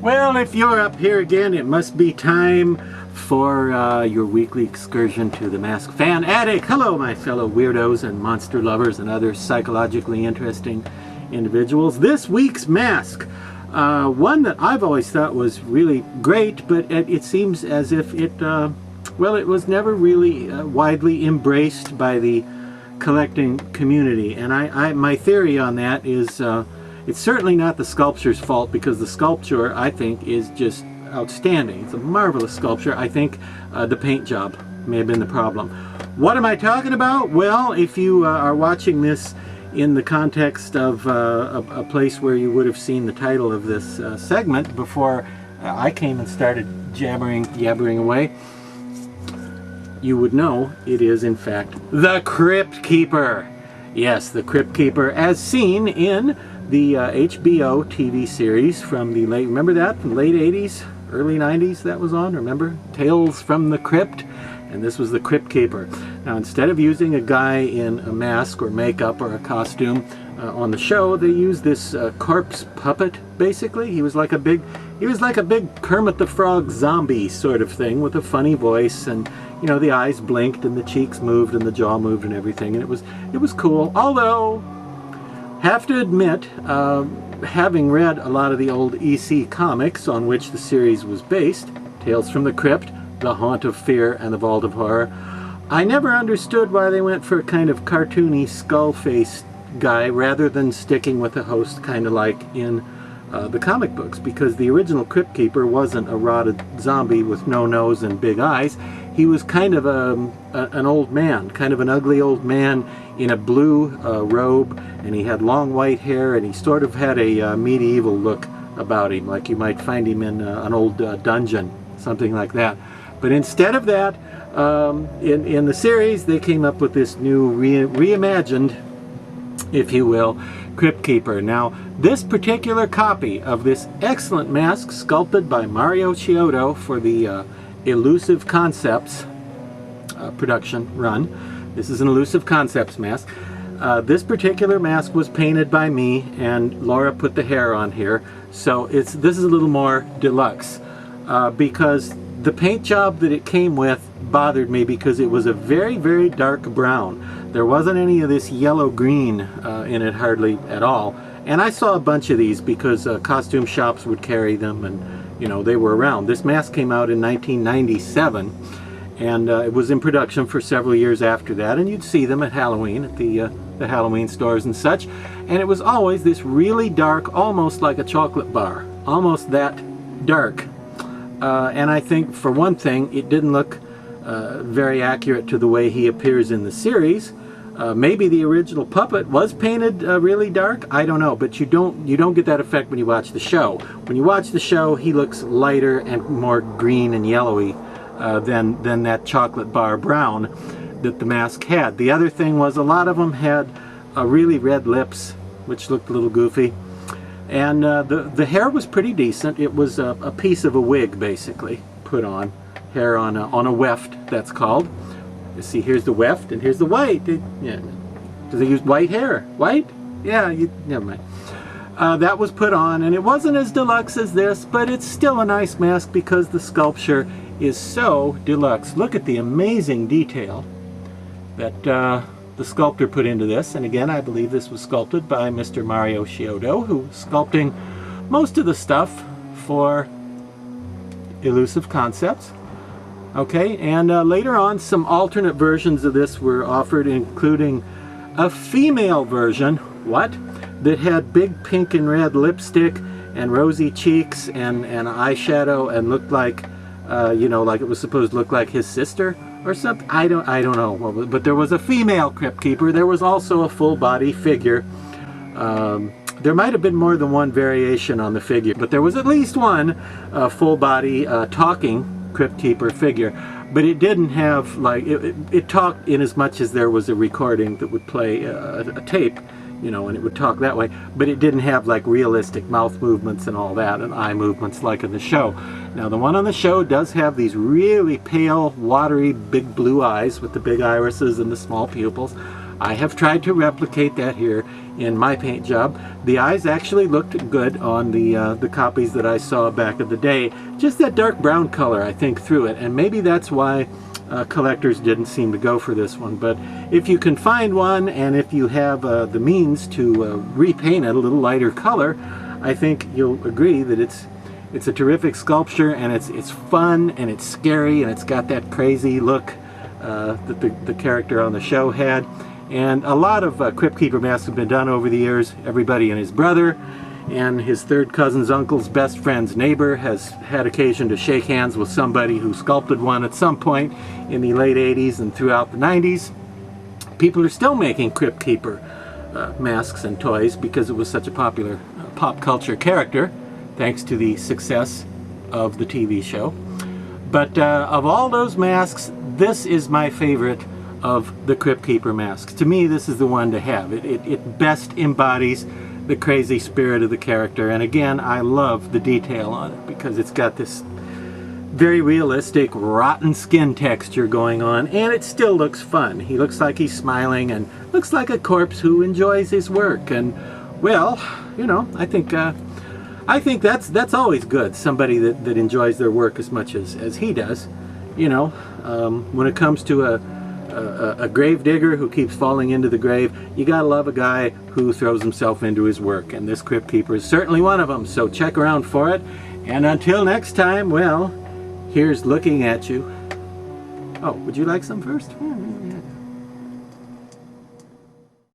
Well, if you're up here again, it must be time for your weekly excursion to the Mask Fan Attic. Hello, my fellow weirdos and monster lovers and other psychologically interesting individuals. This week's mask, one that I've always thought was really great, but it seems as if it, well, it was never really widely embraced by the collecting community. And my theory on that is it's certainly not the sculpture's fault, because the sculpture, I think, is just outstanding. It's a marvelous sculpture. I think the paint job may have been the problem. What am I talking about? Well, if you are watching this in the context of a place where you would have seen the title of this segment before I came and started yabbering away, you would know it is, in fact, the Crypt Keeper. Yes, the Crypt Keeper, as seen in the HBO TV series from the late, remember that? From the late 80s, early 90s that was on, remember? Tales from the Crypt, and this was the Crypt Keeper. Now, instead of using a guy in a mask or makeup or a costume on the show, they used this corpse puppet, basically. He was like a big Kermit the Frog zombie sort of thing with a funny voice, and you know, the eyes blinked and the cheeks moved and the jaw moved and everything, and it was cool. Although, have to admit, having read a lot of the old EC comics on which the series was based, Tales from the Crypt, The Haunt of Fear, and The Vault of Horror, I never understood why they went for a kind of cartoony skull-faced guy rather than sticking with a host kind of like in the comic books, because the original Crypt Keeper wasn't a rotted zombie with no nose and big eyes. He was kind of an old man, kind of an ugly old man in a blue robe, and he had long white hair, and he sort of had a medieval look about him, like you might find him in an old dungeon, something like that. But instead of that, in the series, they came up with this new reimagined, if you will, Crypt Keeper. Now, this particular copy of this excellent mask, sculpted by Mario Chiodo for the Elusive Concepts production run. This is an Elusive Concepts mask. This particular mask was painted by me, and Laura put the hair on here. So this is a little more deluxe because the paint job that it came with bothered me, because it was a very, very dark brown. There wasn't any of this yellow-green in it hardly at all. And I saw a bunch of these because costume shops would carry them, and you know, they were around. This mask came out in 1997, and it was in production for several years after that, and you'd see them at Halloween, at the Halloween stores and such. And it was always this really dark, almost like a chocolate bar, almost that dark. And I think, for one thing, it didn't look very accurate to the way he appears in the series. Maybe the original puppet was painted really dark, I don't know, but you don't get that effect when you watch the show. When you watch the show, he looks lighter and more green and yellowy than that chocolate bar brown that the mask had. The other thing was, a lot of them had really red lips, which looked a little goofy. And the hair was pretty decent. It was a piece of a wig, basically, put on. Hair on a weft, that's called. You see, here's the weft, and here's the white. Yeah. Do they use white hair? White? Yeah, never mind. That was put on, and it wasn't as deluxe as this, but it's still a nice mask because the sculpture is so deluxe. Look at the amazing detail that the sculptor put into this. And again, I believe this was sculpted by Mr. Mario Chiodo, who was sculpting most of the stuff for Elusive Concepts. Okay, and later on, some alternate versions of this were offered, including a female version, that had big pink and red lipstick and rosy cheeks and eyeshadow, and looked like, you know, like it was supposed to look like his sister or something. I don't know, but there was a female Crypt Keeper. There was also a full body figure. There might have been more than one variation on the figure, but there was at least one full body talking Crypt Keeper figure, but it didn't have, like, it talked in as much as there was a recording that would play a tape, you know, and it would talk that way, but it didn't have like realistic mouth movements and all that, and eye movements like in the show. Now, the one on the show does have these really pale, watery, big blue eyes with the big irises and the small pupils. I have tried to replicate that here in my paint job. The eyes actually looked good on the copies that I saw back in the day. Just that dark brown color, I think, threw it, and maybe that's why collectors didn't seem to go for this one. But if you can find one, and if you have the means to repaint it a little lighter color, I think you'll agree that it's a terrific sculpture, and it's fun, and it's scary, and it's got that crazy look that the character on the show had. And a lot of Crypt Keeper masks have been done over the years. Everybody and his brother and his third cousin's uncle's best friend's neighbor has had occasion to shake hands with somebody who sculpted one at some point in the late 80s and throughout the 90s. People are still making Crypt Keeper masks and toys because it was such a popular pop culture character, thanks to the success of the TV show. But of all those masks, this is my favorite of the Crypt Keeper masks. To me, this is the one to have. It best embodies the crazy spirit of the character, and again, I love the detail on it because it's got this very realistic rotten skin texture going on, and it still looks fun. He looks like he's smiling and looks like a corpse who enjoys his work. And well, you know, I think that's always good. Somebody that enjoys their work as much as he does. You know, when it comes to a grave digger who keeps falling into the grave, you gotta love a guy who throws himself into his work, and this Crypt Keeper is certainly one of them. So check around for it, and until next time, well, here's looking at you. Oh, would you like some first?